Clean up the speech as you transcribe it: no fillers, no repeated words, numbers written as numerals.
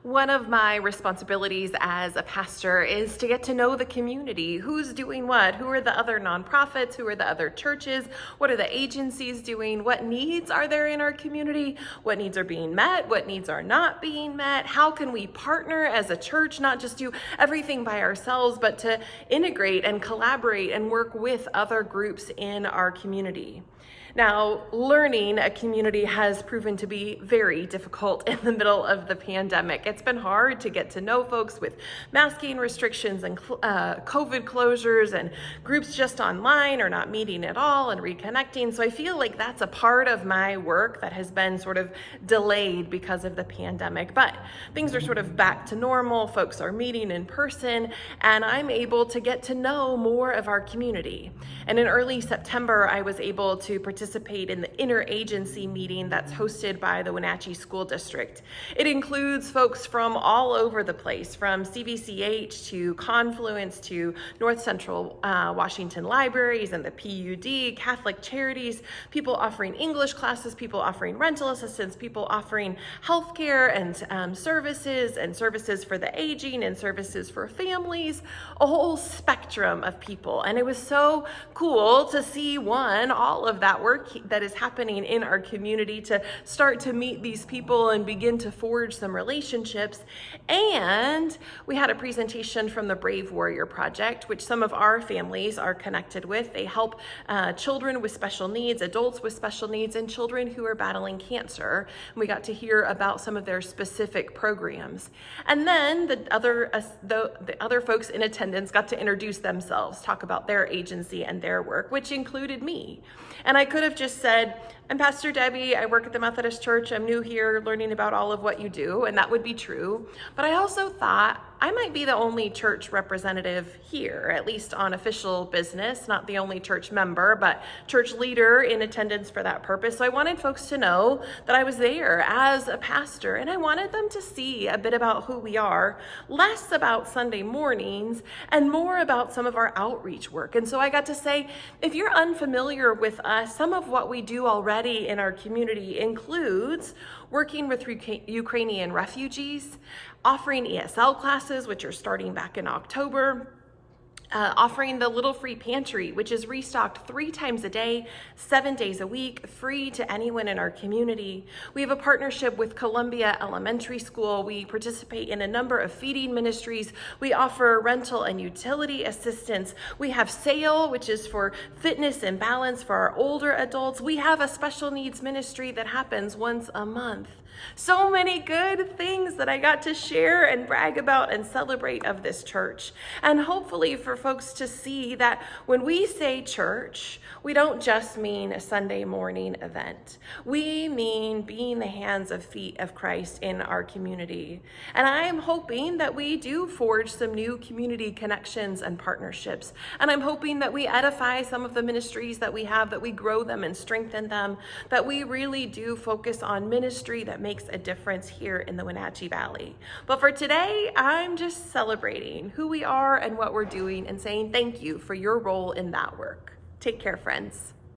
One of my responsibilities as a pastor is to get to know the community. Who's doing what? Who are the other nonprofits? Who are the other churches? What are the agencies doing? What needs are there in our community? What needs are being met? What needs are not being met? How can we partner as a church, not just do everything by ourselves, but to integrate and collaborate and work with other groups in our community? Now, learning a community has proven to be very difficult in the middle of the pandemic. It's been hard to get to know folks with masking restrictions and COVID closures and groups just online or not meeting at all and reconnecting. So I feel like that's a part of my work that has been sort of delayed because of the pandemic. But things are sort of back to normal. Folks are meeting in person, and I'm able to get to know more of our community. And in early September, I was able to participate in the interagency meeting that's hosted by the Wenatchee School District. It includes folks from all over the place, from CVCH to Confluence to North Central Washington Libraries and the PUD, Catholic Charities, people offering English classes, people offering rental assistance, people offering healthcare and services for the aging and services for families, a whole spectrum of people. And it was so cool to see all of that work that is happening in our community, to start to meet these people and begin to forge some relationships. And we had a presentation from the Brave Warrior Project, which some of our families are connected with. They help children with special needs, adults with special needs, and children who are battling cancer. And we got to hear about some of their specific programs. And then the other folks in attendance got to introduce themselves, talk about their agency and their work, which included me. And I could have just said, I'm Pastor Debbie, I work at the Methodist Church, I'm new here learning about all of what you do, and that would be true. But I also thought I might be the only church representative here, at least on official business, not the only church member, but church leader in attendance for that purpose. So I wanted folks to know that I was there as a pastor, and I wanted them to see a bit about who we are, less about Sunday mornings and more about some of our outreach work. And so I got to say, if you're unfamiliar with us, some of what we do already in our community includes working with Ukrainian refugees, offering ESL classes, which are starting back in October, offering the Little Free Pantry, which is restocked 3 times a day, 7 days a week, free to anyone in our community. We have a partnership with Columbia Elementary School. We participate in a number of feeding ministries. We offer rental and utility assistance. We have SAIL, which is for fitness and balance for our older adults. We have a special needs ministry that happens once a month. So many good things that I got to share and brag about and celebrate of this church. And hopefully for folks to see that when we say church, we don't just mean a Sunday morning event. We mean being the hands and feet of Christ in our community. And I am hoping that we do forge some new community connections and partnerships. And I'm hoping that we edify some of the ministries that we have, that we grow them and strengthen them, that we really do focus on ministry that makes a difference here in the Wenatchee Valley. But for today, I'm just celebrating who we are and what we're doing and saying thank you for your role in that work. Take care, friends.